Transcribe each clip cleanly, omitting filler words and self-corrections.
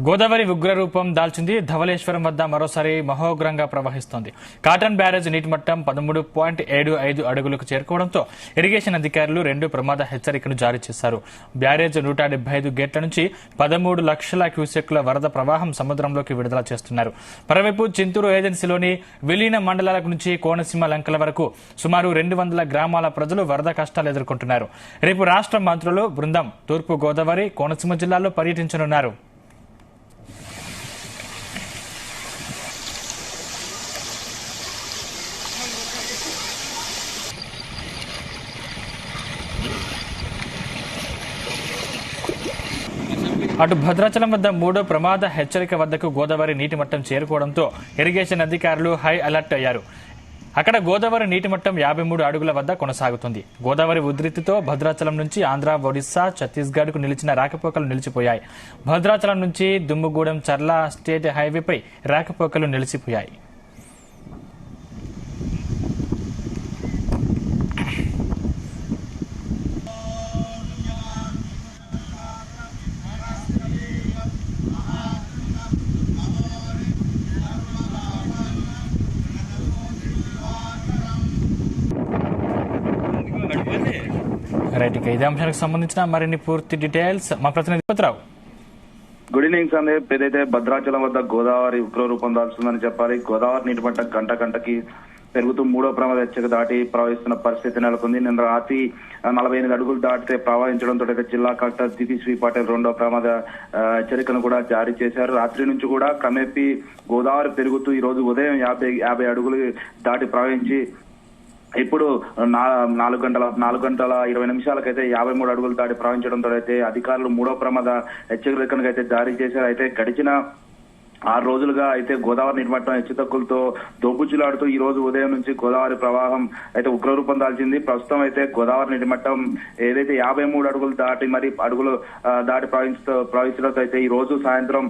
గోదావరి ఉగ్రరూపం దాల్చింది. ధవళేశ్వరం వద్ద మరోసారి మహోగ్రంగా ప్రవహిస్తోంది. కాటన్ బ్యారేజ్ నీటి మట్టం 13.75 అడుగులకు చేరుకోవడంతో ఇరిగేషన్ అధికారులు 2 ప్రమాద హెచ్చరికను జారీ చేశారు. బ్యారేజ్ 175 గేట్ల నుంచి 13 లక్షల క్యూసెక్ల వరద ప్రవాహం సముద్రంలోకి విడుదల చేస్తున్నారు. మరోవైపు చింతూరు ఏజెన్సీలోని విలీన మండలాల నుంచి కోనసీమ లంకల వరకు సుమారు 200 గ్రామాల ప్రజలు వరద కష్టాలు ఎదుర్కొంటున్నారు. రేపు రాష్ట్ర మంత్రులు బృందం తూర్పు గోదావరి, కోనసీమ జిల్లాల్లో పర్యటించనున్నారు. అటు భద్రాచలం వద్ద 3వ ప్రమాద హెచ్చరిక వద్దకు గోదావరి నీటి మట్టం చేరుకోవడంతో ఇరిగేషన్ అధికారులు హై అలర్ట్ అయ్యారు. అక్కడ గోదావరి నీటి మట్టం 53 అడుగుల వద్ద కొనసాగుతుంది. గోదావరి ఉధృతితో భద్రాచలం నుంచి ఆంధ్ర, ఒడిశా, ఛత్తీస్గఢ్ కు నిలిచిన రాకపోకలు నిలిచిపోయాయి. భద్రాచలం నుంచి దుమ్ముగూడెం, చర్ల స్టేట్ హైవేపై రాకపోకలు నిలిచిపోయాయి. రైట్, ఇక ఇదే అంశానికి సంబంధించిన మరిన్ని పూర్తి డీటెయిల్స్ మా ప్రతినిధి పత్రావు. Good evening Sandeep. ఏదైతే భద్రాచలం వద్ద గోదావరి ఉగ్ర రూపం దాల్చుందని చెప్పాలి. గోదావరి నీటి మట్టం గంటకి పెరుగుతూ 3వ ప్రమాద హెచ్చరిక దాటి ప్రవహిస్తున్న పరిస్థితి నెలకొంది. నిన్న రాత్రి 48 అడుగులు దాటితే ప్రవహించడంతో అయితే జిల్లా కలెక్టర్ దితి శ్రీ పాటిల్ 2వ ప్రమాద హెచ్చరికను కూడా జారీ చేశారు. రాత్రి నుంచి కూడా క్రమేపీ గోదావరి పెరుగుతూ ఈ రోజు ఉదయం 50 అడుగులు దాటి ప్రవహించి ఇప్పుడు 4 గంటల 20 నిమిషాలకైతే 53 అడుగులు దాటి ప్రవహించడంతో అయితే అధికారులు 3వ ప్రమాద హెచ్చరికను అయితే జారీ చేశారు. అయితే గడిచిన 6 రోజులుగా అయితే గోదావరి నీటి మట్టం హెచ్చుతగ్గులతో దోబుచ్చులాడుతూ ఈ రోజు ఉదయం నుంచి గోదావరి ప్రవాహం అయితే ఉగ్రరూపం దాల్చింది. ప్రస్తుతం అయితే గోదావరి నీటి మట్టం ఏదైతే 53 అడుగులు దాటి దాటి ప్రవహించడంతో అయితే ఈ రోజు సాయంత్రం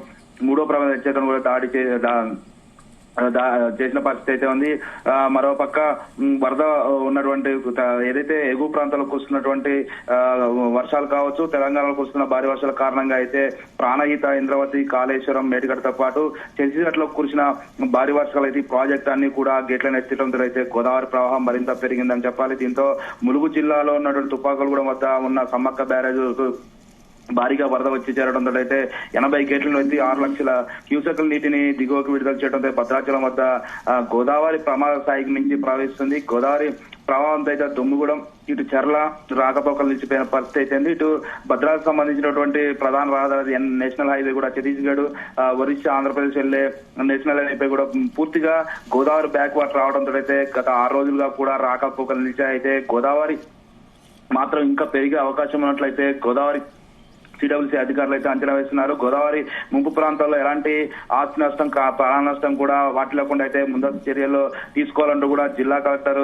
3వ ప్రమాద హెచ్చరికను కూడా చేసిన పరిస్థితి అయితే ఉంది. మరోపక్క వరద ఉన్నటువంటి ఏదైతే ఎగువ ప్రాంతాల్లో కురుస్తున్నటువంటి వర్షాలు కావచ్చు, తెలంగాణలో కురుస్తున్న భారీ వర్షాల కారణంగా అయితే ప్రాణహిత, ఇంద్రవతి, కాళేశ్వరం, మేడిగడ్డతో పాటు ఛత్తీస్గఢ్ లో కురిసిన భారీ వర్షాలు అయితే ఈ ప్రాజెక్ట్ అన్ని కూడా గేట్లను ఎత్తడంతో అయితే గోదావరి ప్రవాహం మరింత పెరిగిందని చెప్పాలి. దీంతో ములుగు జిల్లాలో ఉన్నటువంటి తుపాకులగూడెం వద్ద ఉన్న సమ్మక్క బ్యారేజ్ భారీగా వరద వచ్చి చేరడంతో అయితే 80 గేట్లను ఎత్తి 6 లక్షల క్యూసెక్ల నీటిని దిగువకు విడుదల చేయడంతో భద్రాచలం వద్ద గోదావరి ప్రమాద స్థాయికి మించి ప్రవహిస్తుంది. గోదావరి ప్రవాహంతో అయితే దుమ్ముగూడెం, ఇటు చర్ల రాకపోకలు నిలిచిపోయిన పరిస్థితి అయితే ఇటు భద్రాలకు సంబంధించినటువంటి ప్రధాన రహదారి నేషనల్ హైవే కూడా ఛత్తీస్గఢ్, ఒరిస్సా, ఆంధ్రప్రదేశ్ వెళ్లే నేషనల్ హైవే కూడా పూర్తిగా గోదావరి బ్యాక్ వాటర్ రావడంతో అయితే గత 6 రోజులుగా కూడా రాకపోకలు నిలిచాయి. అయితే గోదావరి మాత్రం ఇంకా పెరిగే అవకాశం ఉన్నట్లయితే గోదావరి సిడబ్ల్యూసీ అధికారులు అయితే అంచనా వేస్తున్నారు. గోదావరి ముంపు ప్రాంతాల్లో ఎలాంటి ఆస్తి నష్టం, ప్రాణ నష్టం కూడా వాటిల్లకుండా అయితే ముందస్తు చర్యలు తీసుకోవాలంటూ కూడా జిల్లా కలెక్టర్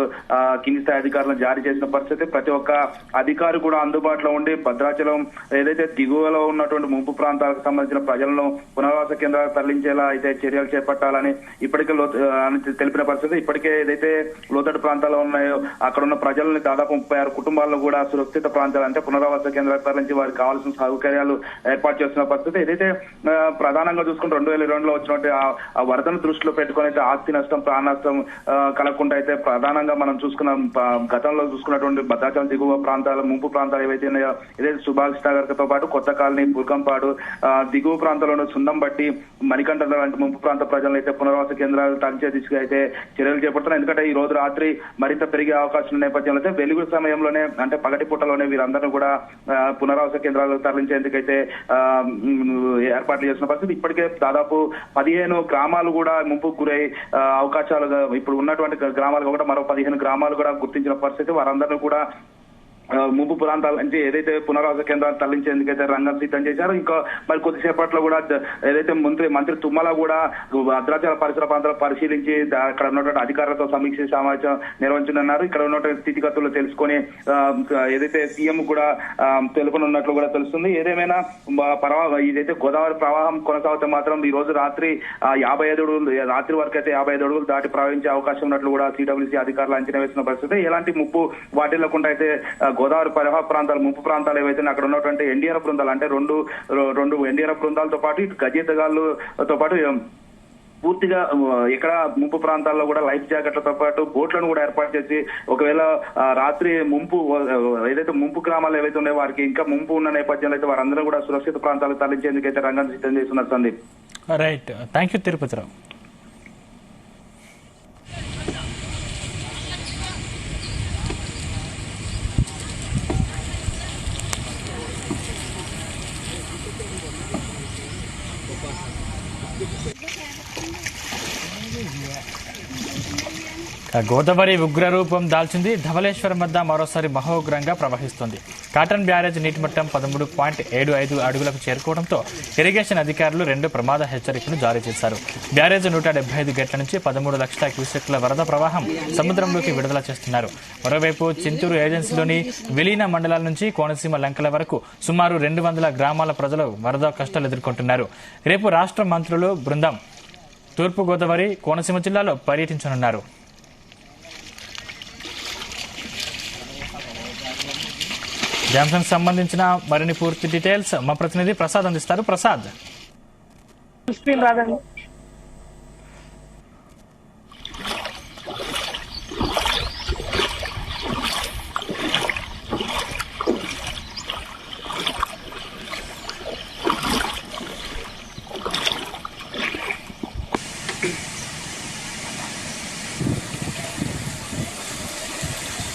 కింది స్థాయి అధికారులను జారీ చేసిన పరిస్థితి. ప్రతి ఒక్క అధికారి కూడా అందుబాటులో ఉండి భద్రాచలం ఏదైతే దిగువలో ఉన్నటువంటి ముంపు ప్రాంతాలకు సంబంధించిన ప్రజలను పునరావాస కేంద్రాలకు తరలించేలా అయితే చర్యలు చేపట్టాలని ఇప్పటికే తెలిపిన పరిస్థితి. ఇప్పటికే ఏదైతే లోతట్టు ప్రాంతాల్లో ఉన్నాయో అక్కడ ఉన్న ప్రజలని దాదాపు 36 కుటుంబాలను కూడా సురక్షిత ప్రాంతాలు అంటే పునరావాస కేంద్రాలకు తరలించి వారికి కావాల్సిన సౌకర్యాలు ఏర్పాటు చేస్తున్న పరిస్థితి. ఏదైతే ప్రధానంగా చూసుకుంటే 2022లో వచ్చినట్టు ఆ వరదను దృష్టిలో పెట్టుకుని అయితే ఆస్తి నష్టం, ప్రాణ నష్టం కలగకుండా అయితే ప్రధానంగా మనం చూసుకున్న గతంలో చూసుకున్నటువంటి భద్రాచలం దిగువ ప్రాంతాలు, ముంపు ప్రాంతాలు ఏవైతే ఉన్నాయో ఏదైతే సుభాష్ నగర్ తో పాటు కొత్త కాలనీ, బుర్కంపాడు, దిగువ ప్రాంతంలో సున్నం బట్టి, మణికంఠ లాంటి ముంపు ప్రాంత ప్రజలను అయితే పునరావాస కేంద్రాలు తరలించే దిశగా అయితే చర్యలు చేపడుతున్నారు. ఎందుకంటే ఈ రోజు రాత్రి మరింత పెరిగే అవకాశం నేపథ్యంలో అయితే వెలుగు సమయంలోనే అంటే పగటి పూటలోనే వీరందరూ కూడా పునరావాస కేంద్రాలకు తరలించేందుకైతే ఏర్పాట్లు చేసిన పరిస్థితి. ఇప్పటికే దాదాపు 15 గ్రామాలు కూడా ముంపుకు గురై అవకాశాలుగా ఇప్పుడు ఉన్నటువంటి గ్రామాలు కూడా మరో 15 గ్రామాలు కూడా గుర్తించిన పరిస్థితి. వారందరినీ కూడా ముంపు ప్రాంతాల నుంచి ఏదైతే పునరావాస కేంద్రాలు తరలించేందుకైతే రంగం సిద్ధం చేశారు. ఇంకా మరి కొద్దిసేపట్లో కూడా ఏదైతే మంత్రి తుమ్మల కూడా భద్రాచల పరిసర ప్రాంతాలు పరిశీలించి అక్కడ ఉన్నటువంటి అధికారులతో సమీక్ష సమావేశం నిర్వహించనున్నారు. ఇక్కడ ఉన్నటువంటి స్థితిగతులు తెలుసుకొని ఏదైతే సీఎం కూడా తెలుపనున్నట్లు కూడా తెలుస్తుంది. ఏదేమైనా ఇదైతే గోదావరి ప్రవాహం కొనసాగితే మాత్రం ఈ రోజు రాత్రి 55 అడుగులు రాత్రి వరకు అయితే 55 అడుగులు దాటి ప్రవహించే అవకాశం ఉన్నట్లు కూడా సిడబ్ల్యూసీ అధికారులు అంచనా వేసిన పరిస్థితి. ఎలాంటి ముప్పు వాటిల్లకుండా అయితే గోదావరి పరివాహ ప్రాంతాలు ముంపు ప్రాంతాలు ఏవైతే అక్కడ ఉన్నటువంటి ఎన్డీఆర్ బృందాలు అంటే రెండు ఎన్డీఆర్ బృందాలతో పాటు ఇటు గజేతగాళ్ళతో పాటు పూర్తిగా ఇక్కడ ముంపు ప్రాంతాల్లో కూడా లైఫ్ జాకెట్లతో పాటు బోట్లను కూడా ఏర్పాటు చేసి ఒకవేళ రాత్రి ఏదైతే ముంపు గ్రామాలు ఏవైతే ఉన్నాయో వారికి ఇంకా ముంపు ఉన్న నేపథ్యంలో అయితే వారందరూ కూడా సురక్షిత ప్రాంతాలకు తరలించేందుకు అయితే రంగం సిద్ధం చేస్తున్నారు Sandeep. Right, thank you Tirupati Rao. Godavari ఉగ్రరూపం దాల్చింది. ధవళేశ్వరం వద్ద మరోసారి మహోగ్రంగా ప్రవహిస్తోంది. కాటన్ బ్యారేజ్ నీటి మట్టం 13.75 అడుగులకు చేరుకోవడంతో ఇరిగేషన్ అధికారులు 2 ప్రమాద హెచ్చరికలు జారీ చేశారు. బ్యారేజ్ 175 గేట్ల నుంచి 13 లక్షల క్యూసెక్ల వరద ప్రవాహం సముద్రంలోకి విడుదల చేస్తున్నారు. మరోవైపు చింతూరు ఏజెన్సీలోని విలీన మండలాల నుంచి కోనసీమ లంకల వరకు సుమారు 200 గ్రామాల ప్రజలు వరద కష్టాలు ఎదుర్కొంటున్నారు. రేపు రాష్ట్ర మంత్రులు బృందం తూర్పుగోదావరి, కోనసీమ జిల్లాలో పర్యటించనున్నారు. ఈ అంశానికి సంబంధించిన మరిన్ని పూర్తి డీటెయిల్స్ మా ప్రతినిధి ప్రసాద్ అందిస్తారు. ప్రసాద్,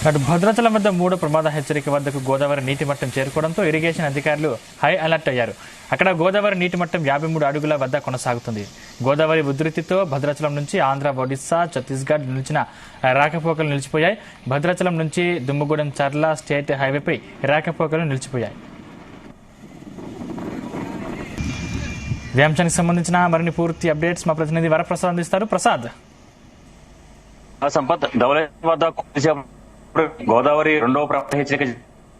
అటు భద్రాచలం వద్ద 3 ప్రమాద హెచ్చరిక వద్దకు గోదావరి నీటి మట్టం చేరుకోవడంతో ఇరిగేషన్ అధికారులు హై అలర్ట్ అయ్యారు. అక్కడ గోదావరి నీటి మట్టం 53 అడుగుల వద్ద కొనసాగుతుంది. గోదావరి ఉధృతితో భద్రాచలం నుంచి ఆంధ్ర, ఒడిశా, ఛత్తీస్గఢ్ నిలిచిన రాకపోకలు నిలిచిపోయాయి. భద్రాచలం నుంచి దుమ్మగూడెం చర్ల స్టేట్ హైవేపై రాకపోకలు నిలిచిపోయాయి. ఈ అంశానికి సంబంధించిన మరిన్ని పూర్తి అప్డేట్స్ మా ప్రతినిధి వరప్రసాద్ అందిస్తారు. ప్రసాద్, సంపత్, ధవళేశ్వరం వద్ద గోదావరి 2వ ప్రమాద హెచ్చరిక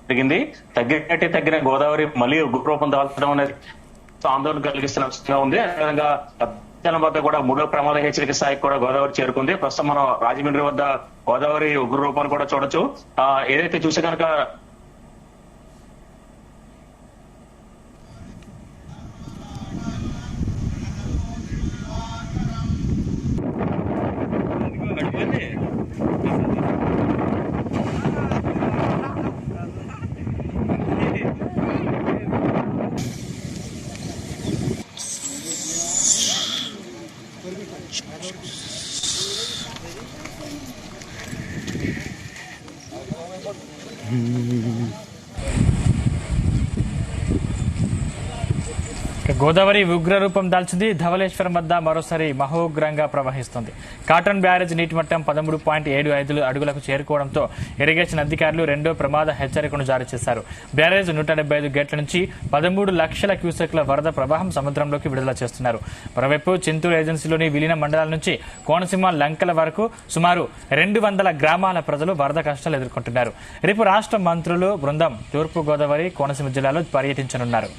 జరిగింది. తగ్గిన గోదావరి మళ్ళీ ఉగ్రరూపం దాల్చడం అనేది ఆందోళన కలిగిస్తున్న అంశంగా ఉంది. అదేవిధంగా భద్రాచలం వద్ద కూడా 3వ ప్రమాద హెచ్చరిక స్థాయికి కూడా గోదావరి చేరుకుంది. ప్రస్తుతం మనం రాజమండ్రి వద్ద గోదావరి ఉగ్రరూపాన్ని కూడా చూడొచ్చు. ఏదైతే చూసే కనుక గోదావరి ఉగ్రరూపం దాల్చింది. ధవళేశ్వరం వద్ద మరోసారి మహోగ్రంగా ప్రవహిస్తోంది. కాటన్ బ్యారేజ్ నీటి మట్టం 13.75 అడుగులకు చేరుకోవడంతో ఇరిగేషన్ అధికారులు 2వ ప్రమాద హెచ్చరికను జారీ చేశారు. బ్యారేజ్ 175 గేట్ల నుంచి 13 లక్షల క్యూసెక్ల వరద ప్రవాహం సముద్రంలోకి విడుదల చేస్తున్నారు. మరోవైపు చింతూరు ఏజెన్సీలోని విలీన మండలాల నుంచి కోనసీమ లంకల వరకు సుమారు 200 గ్రామాల ప్రజలు వరద కష్టాలు ఎదుర్కొంటున్నారు. రేపు రాష్ట్ర మంత్రులు బృందం తూర్పు గోదావరి, కోనసీమ జిల్లాలో పర్యటించనున్నారు.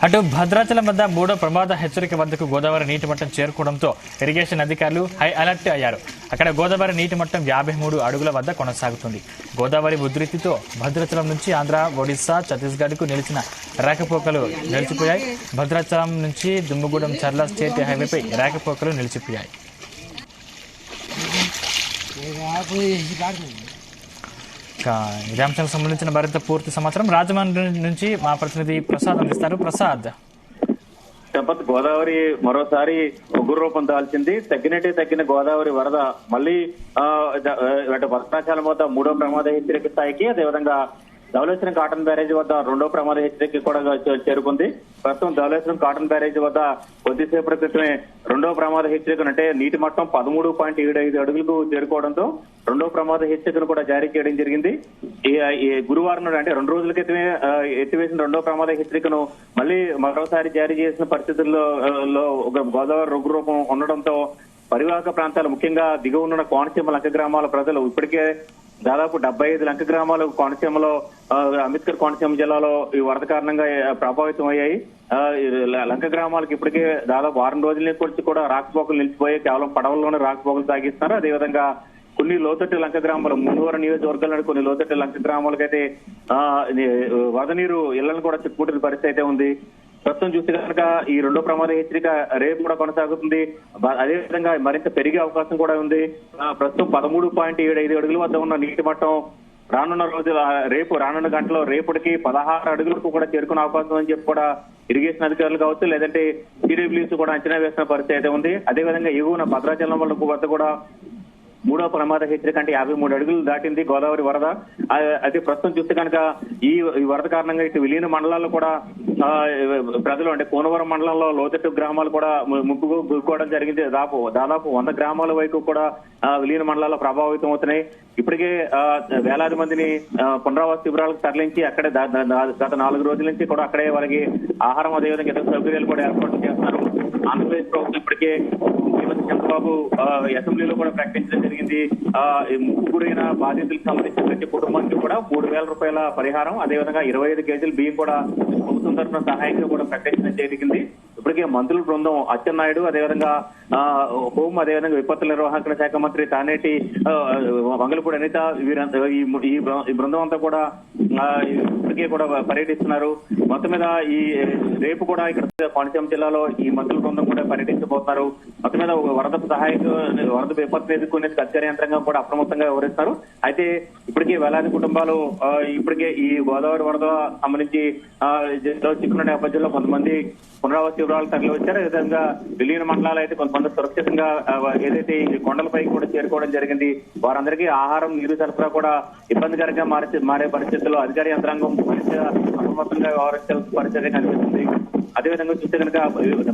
అటు భద్రాచలం వద్ద 3వ ప్రమాద హెచ్చరిక వద్దకు గోదావరి నీటి మట్టం చేరుకోవడంతో ఇరిగేషన్ అధికారులు హై అలర్ట్ అయ్యారు. అక్కడ గోదావరి నీటి మట్టం 53 అడుగుల వద్ద కొనసాగుతుంది. గోదావరి ఉధృతితో భద్రాచలం నుంచి ఆంధ్ర, ఒడిశా, ఛత్తీస్గఢ్కు నిలిచిన రాకపోకలు నిలిచిపోయాయి. భద్రాచలం నుంచి దుమ్మగూడెం చర్ల స్టేట్ హైవేపై రాకపోకలు నిలిచిపోయాయి. ఇదే అంశానికి సంబంధించిన మరింత పూర్తి సమాచారం రాజమండ్రి నుంచి మా ప్రతినిధి ప్రసాద్ అందిస్తారు. ప్రసాద్, సంపత్, గోదావరి మరోసారి ఉగ్రరూపం దాల్చింది. తగ్గిన గోదావరి వరద మళ్ళీ భద్రాచలం వద్ద 3వ ప్రమాద హెచ్చరిక స్థాయికి, అదేవిధంగా ధవళేశ్వరం కాటన్ బ్యారేజ్ వద్ద 2వ ప్రమాద హెచ్చరిక కూడా చేరుకుంది. ప్రస్తుతం ధవళేశ్వరం కాటన్ బ్యారేజ్ వద్ద కొద్దిసేపటి క్రితమే 2వ ప్రమాద హెచ్చరికను అంటే నీటి మట్టం 13.75 అడుగులకు చేరుకోవడంతో 2వ ప్రమాద హెచ్చరికను కూడా జారీ చేయడం జరిగింది. ఈ గురువారం నాడు అంటే 2 రోజుల క్రితమే ఎత్తివేసిన 2వ ప్రమాద హెచ్చరికను మళ్ళీ మరోసారి జారీ చేసిన పరిస్థితుల్లో గోదావరి ఉగ్రరూపం ఉండడంతో పరివాహక ప్రాంతాలు ముఖ్యంగా దిగువనున్న కోనసీమ లంక గ్రామాల ప్రజలు ఇప్పటికే దాదాపు 75 లంక గ్రామాలు కోనసీమలో అంబేద్కర్ కోనసీమ జిల్లాలో ఈ వరద కారణంగా ప్రభావితం అయ్యాయి. లంక గ్రామాలకు ఇప్పటికే దాదాపు వారం రోజుల నుంచి కూడా రాకపోకలు నిలిచిపోయి కేవలం పడవల్లోనే రాకపోకలు సాగిస్తున్నారు. అదేవిధంగా కొన్ని లోతట్టు లంక గ్రామాలు మున్నూరు నియోజకవర్గాల్లో కొన్ని లోతట్టు లంక గ్రామాలకైతే వరద నీరు ఇళ్లను కూడా చుట్టుముట్టిన పరిస్థితి అయితే ఉంది. ప్రస్తుతం చూస్తే కనుక ఈ రెండో ప్రమాద హెచ్చరిక రేపు కూడా కొనసాగుతుంది. అదేవిధంగా మరింత పెరిగే అవకాశం కూడా ఉంది. ప్రస్తుతం 13.75 అడుగుల వద్ద ఉన్న నీటి మట్టం రానున్న రోజుల రానున్న గంటలో రేపటికి 16 అడుగులకు కూడా చేరుకునే అవకాశం అని చెప్పి కూడా ఇరిగేషన్ అధికారులు కావచ్చు, లేదంటే సిడబ్ల్యూసీ కూడా అంచనా వేసిన పరిస్థితి అయితే ఉంది. అదేవిధంగా ఎగువన భద్రాచలం వద్ద కూడా మూడో ప్రమాద హెచ్చరిక అంటే 53 అడుగులు దాటింది గోదావరి వరద. అయితే ప్రస్తుతం చూస్తే కనుక ఈ వరద కారణంగా ఇటు విలీన మండలాల్లో కూడా ప్రజలు అంటే కోనవరం మండలంలో లోతట్టు గ్రామాలు కూడా ముప్పుకు గురుకోవడం జరిగింది. దాదాపు 100 గ్రామాల వైపు కూడా విలీన మండలాల్లో ప్రభావితం అవుతున్నాయి. ఇప్పటికే వేలాది మందిని పునరావాస శిబిరాలకు తరలించి అక్కడే గత 4 రోజుల నుంచి కూడా అక్కడే వాళ్ళకి ఆహారం అదేవిధంగా ఇతర సౌకర్యాలు కూడా ఏర్పాటు చేస్తున్నారు. ఆంధ్రప్రదేశ్ ప్రభుత్వం ఇప్పటికే ముఖ్యమంత్రి చంద్రబాబు అసెంబ్లీలో కూడా ప్రకటించడం జరిగింది. ముగ్గురైన బాధితులకు సంబంధించిన ప్రతి కుటుంబానికి కూడా 3,000 రూపాయల పరిహారం, అదేవిధంగా 25 కేజీల బియ్యం కూడా ప్రభుత్వం తరఫున సహాయంగా కూడా ప్రకటించడం జరిగింది. ఇప్పటికే మంత్రుల బృందం అచ్చెన్నాయుడు, అదేవిధంగా హోం, అదేవిధంగా విపత్తుల నిర్వహణ శాఖ మంత్రి తానేటి వంగలపూడి అనిత ఈ బృందం అంతా కూడా ఇప్పటికే కూడా పర్యటిస్తున్నారు. మొత్తం మీద ఈ రేపు కూడా ఇక్కడ కోనసీమ జిల్లాలో ఈ మంత్రుల బృందం కూడా పర్యటించబోతున్నారు. మొత్తం మీద వరద విపత్తు ఎదుర్కొనేందుకు అధికార యంత్రాంగం కూడా అప్రమత్తంగా వివరిస్తారు. అయితే ఇప్పటికే వేలాది కుటుంబాలు ఇప్పటికే ఈ గోదావరి వరద సంబంధించి చిక్కున్న నేపథ్యంలో కొంతమంది పునరావాస శిబిరాలు తరలి వచ్చారు. అదేవిధంగా విలీన మండలాలు అయితే కొంతమంది సురక్షితంగా ఏదైతే ఈ కొండలపైకి కూడా చేరుకోవడం జరిగింది. వారందరికీ ఆహారం, నీరు సరఫరా కూడా ఇబ్బందికరంగా మారే పరిస్థితుల్లో అధికార యంత్రాంగం అప్రమత్తంగా వ్యవహరించాల్సిన పరిస్థితి కనిపిస్తుంది. అదేవిధంగా చూస్తే కనుక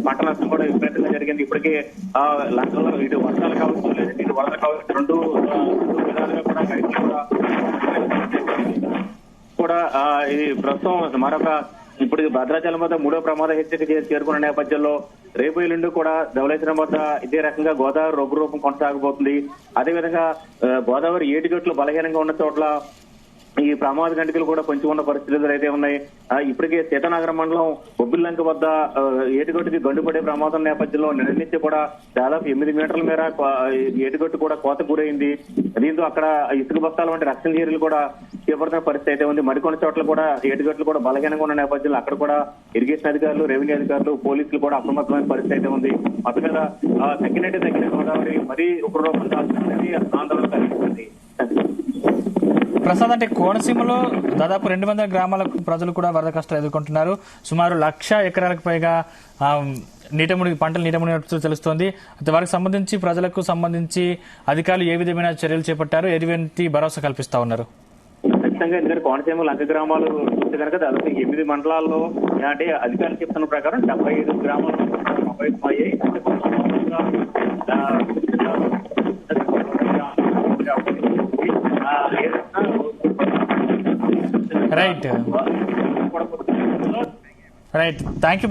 పంట నష్టం కూడా విపరీతంగా జరిగింది. ఇప్పటికే లంకలో ఇటు వర్షాలు కావచ్చు, లేదంటే ఇటు వరద కావచ్చు, రెండు విధాలుగా కూడా రైతులు కూడా ఈ ప్రస్తుతం మరొక ఇప్పుడు భద్రాచలం వద్ద మూడో ప్రమాద హెచ్చరిక చేరుకున్న నేపథ్యంలో రేపు ఎల్లుండి కూడా ధవళేశ్వరం వద్ద ఇదే రకంగా గోదావరి రొగ్గు రూపం కొనసాగబోతుంది. అదేవిధంగా గోదావరి ఏటిగట్లు బలహీనంగా ఉన్న చోట్ల ఈ ప్రమాద గంటకులు కూడా పొంచి ఉన్న పరిస్థితులు అయితే ఉన్నాయి. ఇప్పటికే సీతానగరం మండలం బొబ్బిల్లంక వద్ద ఏటిగట్టుకి గండుపడే ప్రమాదం నేపథ్యంలో నిర్ణయించి కూడా దాదాపు 8 మీటర్ల మేర ఏటిగట్టు కూడా కోత గురైంది. దీంతో అక్కడ ఇసుక బస్తాల వంటి రక్షణ చర్యలు కూడా చేపడుతున్న పరిస్థితి అయితే ఉంది. మరికొన్ని చోట్ల కూడా ఏటిగట్లు కూడా బలహీనంగా ఉన్న నేపథ్యంలో అక్కడ కూడా ఇరిగేషన్ అధికారులు, రెవెన్యూ అధికారులు, పోలీసులు కూడా అప్రమత్తమైన పరిస్థితి అయితే ఉంది. మొత్తం మీద తగ్గిన గోదావరి మరీ ఉగ్రరూపం దాల్చుకునేది ఆందోళన కలిగిస్తుంది. ప్రసాద్, అంటే కోనసీమలో దాదాపు 200 గ్రామాల ప్రజలు కూడా వరద కష్టాలు ఎదుర్కొంటున్నారు. సుమారు 1,00,000 ఎకరాలకు పైగా పంటలు నీట మునిగినట్టు తెలుస్తోంది. వారికి సంబంధించి ప్రజలకు సంబంధించి అధికారులు ఏ విధమైన చర్యలు చేపట్టారు, ఎటువంటి భరోసా కల్పిస్తా ఉన్నారు? ఖచ్చితంగా ఎందుకంటే కోనసీమ లంక గ్రామాలు చూస్తే కనుక దాదాపు 8 మండలాల్లో అంటే అధికారులు చెప్తున్న ప్రకారం 75 గ్రామాలు ప్రభావితం అయ్యాయి. Right, thank you.